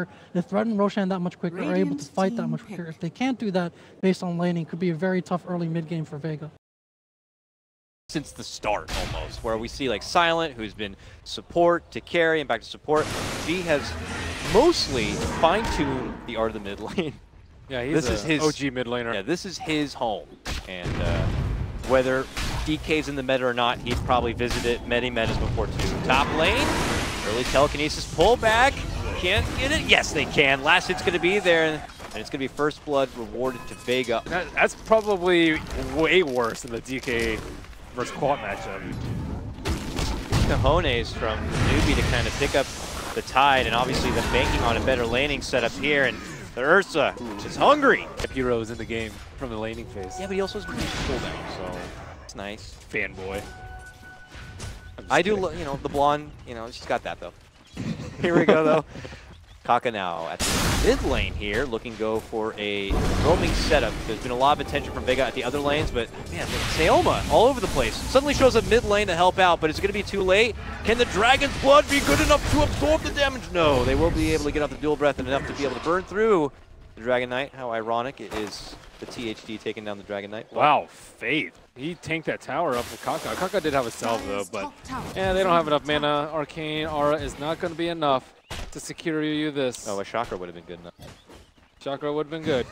quicker, they threaten Roshan that much quicker, are able to fight that much quicker. If they can't do that based on laning, it could be a very tough early mid game for Vega. Since the start, almost, where we see like Silent, who's been support to carry and back to support. G has mostly fine-tuned the art of the mid lane. Yeah, he's his OG mid laner. Yeah, this is his home, and whether DK's in the meta or not, he's probably visited many metas before too. Top lane, early telekinesis pullback. Can't get it? Yes, they can. Last hit's going to be there, and it's going to be first blood rewarded to Vega. That's probably way worse than the DK versus Quad matchup. Cojones from Newbee to kind of pick up the tide, and obviously the banking on a better laning setup here, and the Ursa is hungry. Hero is in the game from the laning phase. Yeah, but he also has reduced cooldown, so it's nice. Fanboy. I do, you know, the blonde, you know, she's got that though. Here we go though. Kaka now at the mid lane here, looking to go for a roaming setup. There's been a lot of attention from Vega at the other lanes, but man, Seoma all over the place. Suddenly shows up mid lane to help out, but is it going to be too late? Can the Dragon's Blood be good enough to absorb the damage? No, they will be able to get off the dual breath and enough to be able to burn through the Dragon Knight. How ironic it is the THD taking down the Dragon Knight. Wow, Faith. He tanked that tower up with Kaka. Kaka did have a salve though, but yeah, they don't have enough mana. Arcane Aura is not going to be enough to secure you this. Oh, a chakra would have been good enough. Chakra would have been good.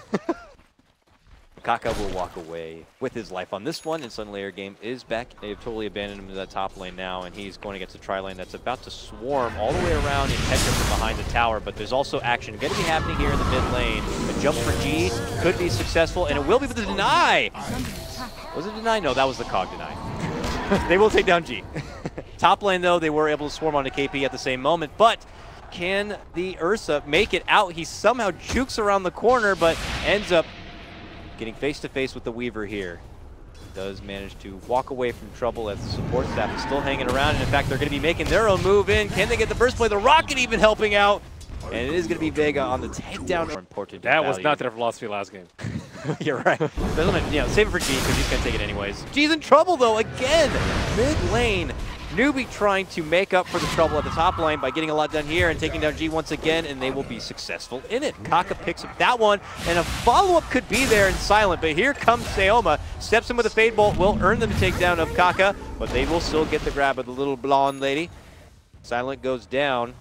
Kaka will walk away with his life on this one, and Sunlayer game is back. They have totally abandoned him to that top lane now, and he's going against a tri-lane that's about to swarm all the way around and catch him from behind the tower, but there's also action going to be happening here in the mid lane. The jump for G could be successful, and it will be with the deny. Was it deny? No, that was the cog deny. They will take down G. Top lane, though, they were able to swarm onto KP at the same moment, but can the Ursa make it out? He somehow jukes around the corner, but ends up getting face-to-face with the Weaver here. Does manage to walk away from trouble as the support staff is still hanging around, and in fact, they're going to be making their own move in. Can they get the burst play? The Rocket even helping out, and it is going to be Vega on the takedown. Important. That was not their philosophy last game. You're right. You know, save it for G because he's going to take it anyways. G's in trouble though again. Mid lane. Newbee trying to make up for the trouble at the top lane by getting a lot done here and taking down G once again, and they will be successful in it. Kaka picks up that one, and a follow-up could be there in Silent, but here comes Seoma, steps in with a Fade Bolt, will earn them to take down of Kaka, but they will still get the grab of the little blonde lady. Silent goes down.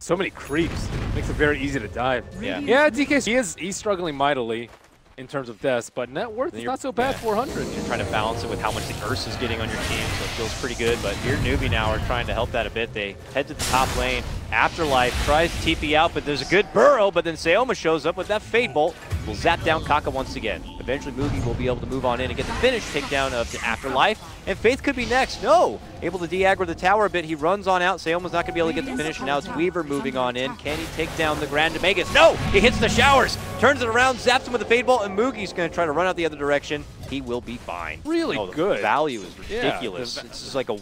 So many creeps. Makes it very easy to dive. Yeah, DK, he's struggling mightily in terms of deaths, but net worth is not so bad, 400. You're trying to balance it with how much the Ursa is getting on your team, so it feels pretty good. But here Newbee now are trying to help that a bit. They head to the top lane. Afterlife tries to TP out, but there's a good burrow, but then Seoma shows up with that Fade Bolt. Will zap down Kaka once again. Eventually Mugi will be able to move on in and get the finish takedown of the Afterlife. And Faith could be next. No! Able to de-aggro the tower a bit. He runs on out. Seoma's not going to be able to get the finish, and now it's Weaver moving on in. Can he take down the Grand Magus? No! He hits the showers, turns it around, zaps him with a Fade Bolt, and Mugi's going to try to run out the other direction. He will be fine. Really good. The value is ridiculous. Yeah, it's just like a...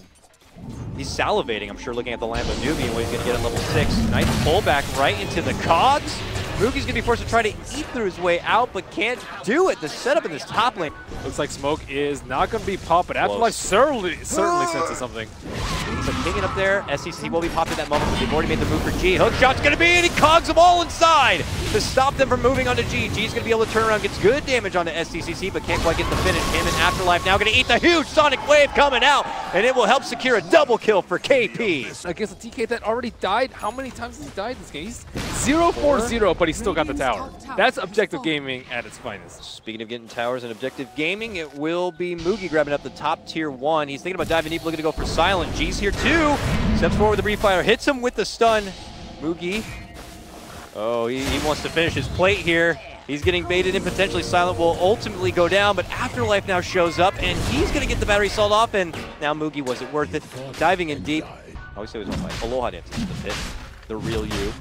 He's salivating, I'm sure, looking at the land of Newbee and what he's going to get at level 6. Nice pullback right into the cogs. Mugi's going to be forced to try to eat through his way out, but can't do it. The setup in this top lane. Looks like Smoke is not going to be popped, but Afterlife certainly senses something. So pinging up there, SCC will be popped at that moment, but they've already made the move for G. Hook shot's going to be, and he cogs them all inside to stop them from moving onto G. G's going to be able to turn around, gets good damage onto SCCC, but can't quite get the finish. Him and Afterlife now going to eat the huge Sonic Wave coming out, and it will help secure a double kill for KP. Against a TK that already died. How many times has he died this game? He's 0-4-0, but he's still got the tower. That's objective gaming at its finest. Speaking of getting towers and objective gaming, it will be Mugi grabbing up the top tier 1. He's thinking about diving deep, looking to go for Silent. G's here too. Steps forward with the refire, hits him with the stun. Mugi. Oh, he wants to finish his plate here. He's getting baited in. Potentially Silent will ultimately go down, but Afterlife now shows up, and he's going to get the battery salt off, and now Mugi, was it worth it? Diving in deep. I always say it was on my Aloha dance in the pit. The real you.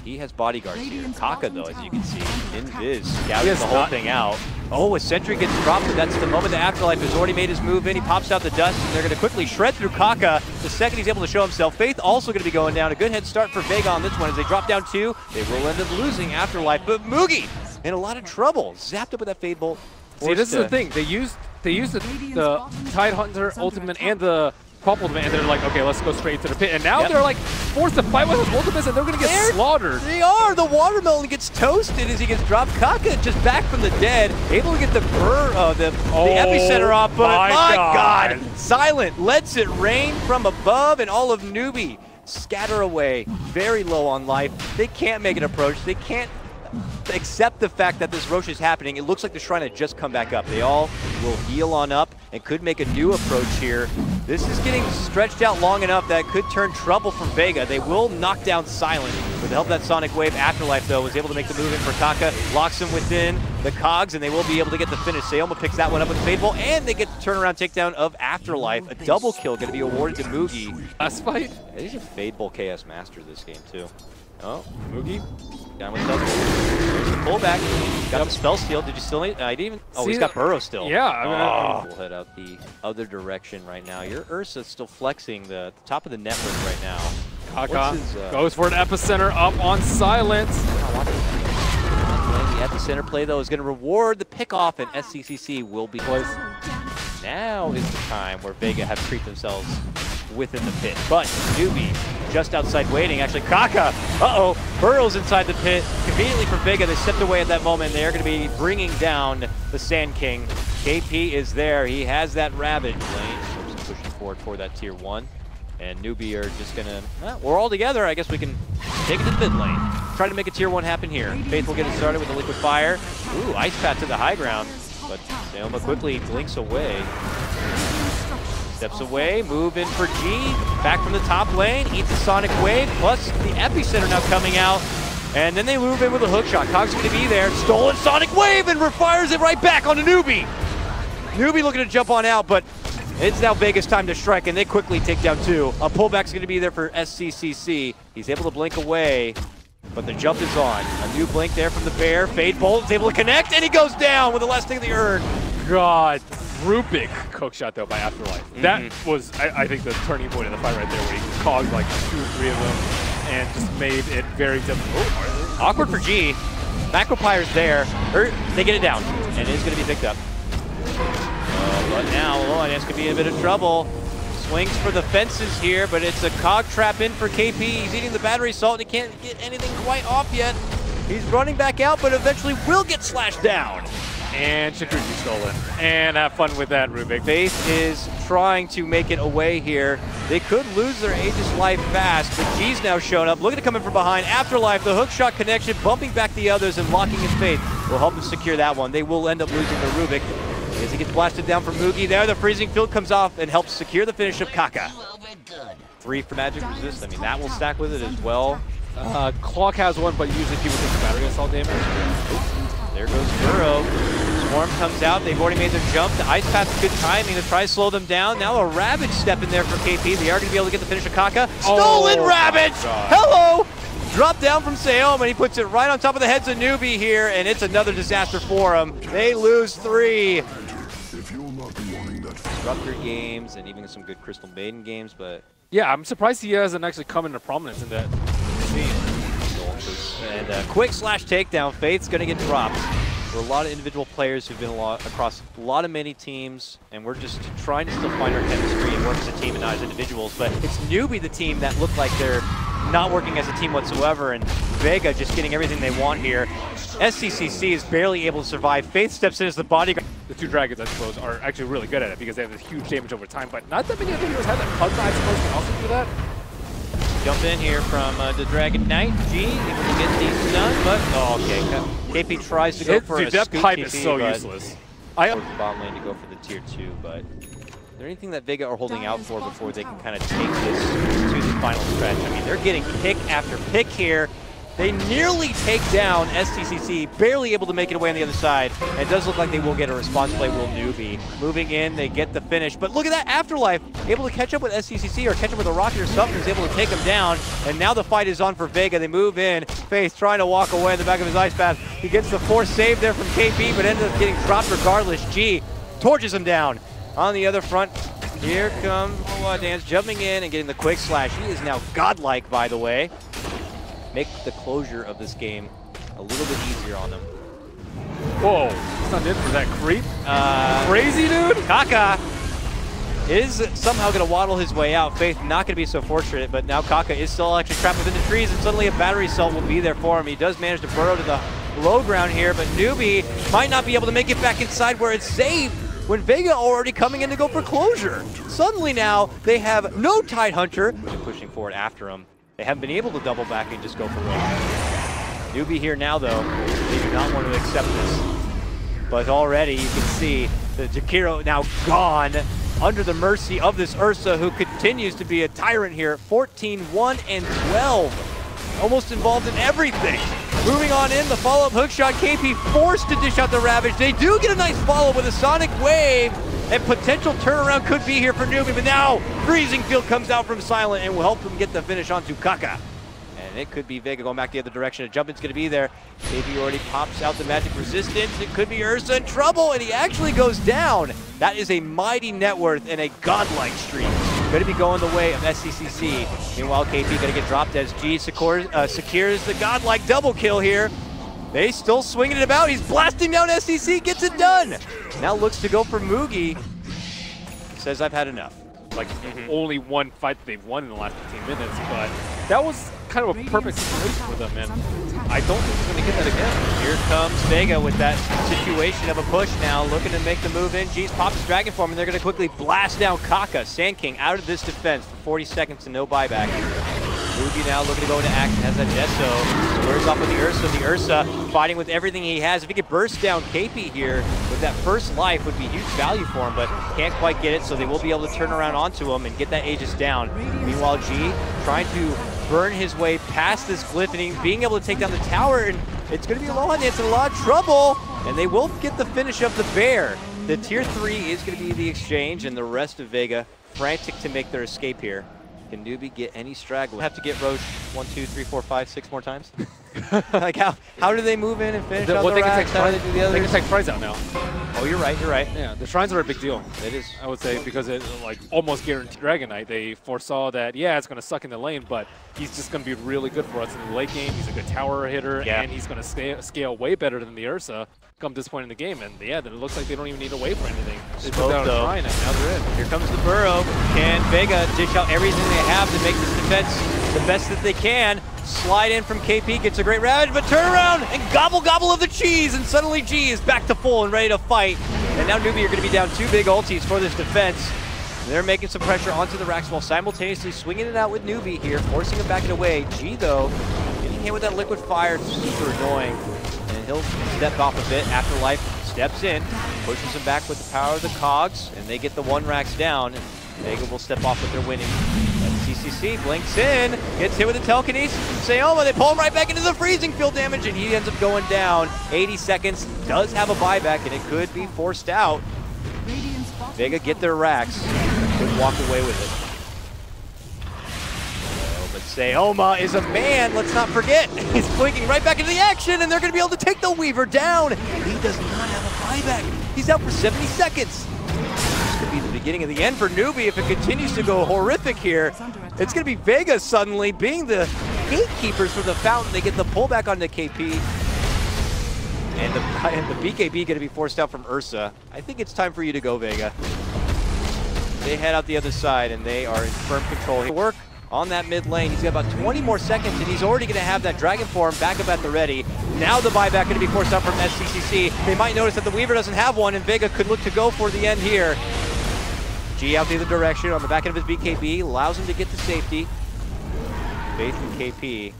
He has bodyguards here. Kaka, though, as you can see, in Viz, scouting the whole thing out. Oh, a sentry gets dropped, but that's the moment the Afterlife has already made his move in. He pops out the dust, and they're going to quickly shred through Kaka the second he's able to show himself. Faith also going to be going down. A good head start for Vega on this one. As they drop down 2, they will end up losing Afterlife. But Mugi in a lot of trouble. Zapped up with that Fade Bolt. See, this is the thing. They used the Tide Hunter ultimate and the pummeled him, and they're like, okay, let's go straight to the pit. And now they're like forced to fight with his ultimates, and they're going to get slaughtered. They are. The watermelon gets toasted as he gets dropped. Kaka just back from the dead, able to get the epicenter off, but my God. Silent lets it rain from above, and all of Newbee scatter away, very low on life. They can't make an approach. They can't accept the fact that this Roche is happening. It looks like they're trying to just come back up. They all will heal on up and could make a new approach here. This is getting stretched out long enough that it could turn trouble for Vega. They will knock down Silent. With the help of that Sonic Wave, Afterlife, though, was able to make the move in for Kaka, locks him within the cogs, and they will be able to get the finish. Sayoma picks that one up with Fateful, and they get the turnaround takedown of Afterlife. A double kill going to be awarded to Mugi. Last fight? Yeah, he's a Fateful KS master this game, too. Oh, Mugi down with double. There's the pullback. Got the spell steal. Did you still need? I didn't even. Oh, he's got Burrow still. Yeah. I mean, we'll head out the other direction right now. Your Ursa's still flexing the top of the network right now. Kaka goes for an epicenter up on Silent. The epicenter play, though, is going to reward the pickoff, and SCCC will be close. Now is the time where Vega have creeped themselves within the pit. But Newbee just outside waiting. Actually, Kaka, burrows inside the pit. Conveniently for Vega, they stepped away at that moment. They are going to be bringing down the Sand King. KP is there. He has that Ravage lane. Just pushing forward for that tier 1. And Newbee are just going to, we're all together. I guess we can take it to the mid lane. Try to make a tier 1 happen here. Faith will get it started with the Liquid Fire. Ooh, Ice Path to the high ground. But Sayoma quickly blinks away. Steps away, move in for G, back from the top lane, eats the Sonic Wave, plus the epicenter now coming out. And then they move in with a hook shot. Cog's going to be there, stolen Sonic Wave, and refires it right back onto Newbee. Newbee looking to jump on out, but it's now Vega's time to strike, and they quickly take down 2. A pullback's going to be there for SCCC. He's able to blink away, but the jump is on. A new blink there from the Bear. Fade Bolt is able to connect, and he goes down with the last thing of the urn. God. Rubik cook shot, though, by Afterlife. That was, I think, the turning point in the fight right there, where he cogged like 2 or 3 of them and just made it very difficult. Awkward for G. Macropyre's there. They get it down, and it is going to be picked up. But now, Loanance could be in a bit of trouble. Swings for the fences here, but it's a cog trap in for KP. He's eating the battery salt, and he can't get anything quite off yet. He's running back out, but eventually will get slashed down. And Shakuchi stolen. And have fun with that, Rubik. Faith is trying to make it away here. They could lose their Aegis life fast, but G's now shown up, looking to come in from behind. Afterlife, the hook shot connection, bumping back the others and locking in Faith will help them secure that one. They will end up losing to Rubik as he gets blasted down from Mugi. There, the freezing field comes off and helps secure the finish of Kaka. 3 for Magic Resist. I mean, that will stack with it as well. Clock has 1, but usually people take the battery assault damage. Oops. There goes Burrow. Swarm comes out. They've already made their jump. The Ice Path's good timing to try to slow them down. Now a Ravage step in there for KP. They are going to be able to get the finish of Kaka. Stolen Ravage! Hello! Drop down from Sayoma, and he puts it right on top of the heads of Newbee here, and it's another disaster for him. They lose 3. Disruptor games and even some good Crystal Maiden games, but... Yeah, I'm surprised he hasn't actually come into prominence in that scene. And quick slash takedown. Faith's going to get dropped. We're a lot of individual players who've been across a lot of many teams, and we're just trying to still find our chemistry and work as a team and not as individuals. But it's Newbee, the team, that look like they're not working as a team whatsoever, and Vega just getting everything they want here. SCCC is barely able to survive. Faith steps in as the bodyguard. The 2 dragons, I suppose, are actually really good at it because they have this huge damage over time, but not that many other heroes have that. Pugma, I suppose, can also do that. Jump in here from the Dragon Knight. G, able to get these done, but okay. KP tries to go for a that scoop pipe TP, is so useless. I towards the bottom lane to go for the tier 2, but is there anything that Vega are holding out for before they can kind of take this to the final stretch? I mean, they're getting pick after pick here. They nearly take down SCCC, barely able to make it away on the other side. And it does look like they will get a response play, will Newbee. Moving in, they get the finish. But look at that, Afterlife, able to catch up with SCCC or catch up with a rocket or something, is able to take them down. And now the fight is on for Vega. They move in. Faith trying to walk away in the back of his Ice Path. He gets the force save there from KP, but ends up getting dropped regardless. G torches him down. On the other front, here comes Dance jumping in and getting the quick slash. He is now godlike, by the way. Make the closure of this game a little bit easier on them. Whoa, it's not in for that creep. Crazy, dude. Kaka is somehow going to waddle his way out. Faith not going to be so fortunate, but now Kaka is still actually trapped within the trees, and suddenly a battery cell will be there for him. He does manage to burrow to the low ground here, but Newbee might not be able to make it back inside where it's safe when Vega already coming in to go for closure. Suddenly now they have no Tide Hunter. They're pushing forward after him. They haven't been able to double back and just go for it. Newbee here now, though. They do not want to accept this. But already you can see the Jakiro now gone under the mercy of this Ursa, who continues to be a tyrant here. 14, 1, and 12. Almost involved in everything. Moving on in, the follow-up hookshot. KP forced to dish out the Ravage. They do get a nice follow with a Sonic Wave. And potential turnaround could be here for Newbee, but now Freezing Field comes out from Silent and will help him get the finish onto Kaka. And it could be Vega going back the other direction. A jump in's going to be there. KP already pops out the magic resistance. It could be Ursa in trouble, and he actually goes down. That is a mighty net worth and a godlike streak. Going to be going the way of SCCC. Meanwhile, KP going to get dropped as G secures the godlike double kill here. They still swinging it about. He's blasting down SCC, gets it done. Now looks to go for Mugi. Says, I've had enough. Like only one fight that they've won in the last 15 minutes, but that was kind of a perfect situation for them, and I don't think they're going to get that again. Here comes Vega with that situation of a push now, looking to make the move in. G's pops his Dragon Form, and they're going to quickly blast down Kaka. Sand King out of this defense for 40 seconds and no buyback. Mugi now looking to go into action, has that Deso. Squares off with the Ursa. The Ursa fighting with everything he has. If he could burst down KP here with that first life would be huge value for him, but can't quite get it, so they will be able to turn around onto him and get that Aegis down. Meanwhile, G trying to burn his way past this Glyph and being able to take down the tower, and it's going to be Lohan. It's in a lot of trouble, and they will get the finish of the Bear. The tier 3 is going to be the exchange, and the rest of Vega frantic to make their escape here. Can Newbee get any straggle? Have to get Roche 1, 2, 3, 4, 5, 6 more times? Like how do they move in and finish on the racks? How do they do the others? They can take Shrines out now. Oh, you're right, you're right. Yeah, the Shrines are a big deal. It is. I would say, because it like almost guaranteed Dragon Knight. They foresaw that, yeah, it's going to suck in the lane, but he's just going to be really good for us in the late game. He's a good tower hitter, and he's going to scale way better than the Ursa come this point in the game. And yeah, then it looks like they don't even need to wait for anything. They put down a Shrine, and now they're in. Here comes the burrow. Can Vega dish out everything they have to make this defense the best that they can? Slide in from KP, gets a great ravage, but turn around and gobble of the cheese, and suddenly G is back to full and ready to fight. And now Newbee are going to be down 2 big ultis for this defense. They're making some pressure onto the racks while simultaneously swinging it out with Newbee here, forcing him back and away. G, though, getting hit with that liquid fire, super annoying. And he'll step off a bit. Afterlife steps in, pushes him back with the power of the cogs, and they get the 1 racks down. And Vega will step off with their winning. CCC blinks in, gets hit with the telekinesis from Sayoma. They pull him right back into the freezing field damage, and he ends up going down. 80 seconds, does have a buyback, and it could be forced out. Vega get their racks, could walk away with it. But Sayoma is a man, let's not forget. He's blinking right back into the action, and they're going to be able to take the Weaver down. He does not have a buyback. He's out for 70 seconds. Could be the beginning of the end for Newbee if it continues to go horrific here. It's going to be Vega suddenly being the gatekeepers for the fountain. They get the pullback onto KP. And the BKB going to be forced out from Ursa. I think it's time for you to go, Vega. They head out the other side, and they are in firm control. He'll work on that mid lane. He's got about 20 more seconds, and he's already going to have that Dragon Form back up at the ready. Now the buyback going to be forced out from SCCC. They might notice that the Weaver doesn't have one, and Vega could look to go for the end here. G out the other direction on the back end of his BKB, allows him to get to safety. Faith and KP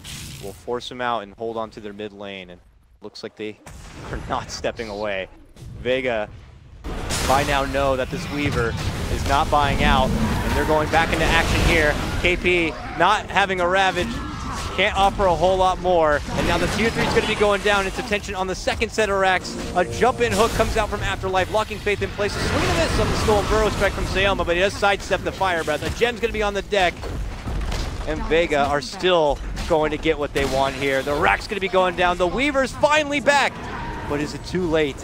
will force him out and hold on to their mid lane, and looks like they are not stepping away. Vega by now know that this Weaver is not buying out, and they're going back into action here. KP not having a Ravage, can't offer a whole lot more, and now the tier 3 is going to be going down. It's attention on the second set of racks. A jump-in hook comes out from Afterlife, locking Faith in place. A swing and a miss on the stolen burrow strike from Sayoma, but he does sidestep the fire breath. A gem's going to be on the deck, and Vega are still going to get what they want here. The rack's going to be going down. The Weaver's finally back, but is it too late?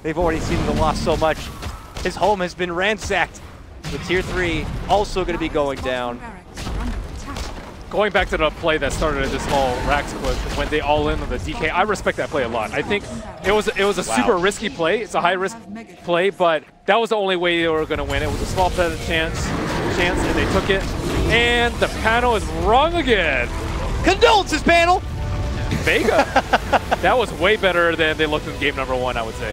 They've already seen the loss so much. His home has been ransacked. The tier 3 also going to be going down. going back to the play that started at this whole Rax clip, when they all in on the DK, I respect that play a lot. I think it was a super risky play. It's a high risk play, but that was the only way they were going to win. It was a small percentage chance, and they took it. And the panel is wrong again. Condolences, panel. Vega. That was way better than they looked in game number 1, I would say.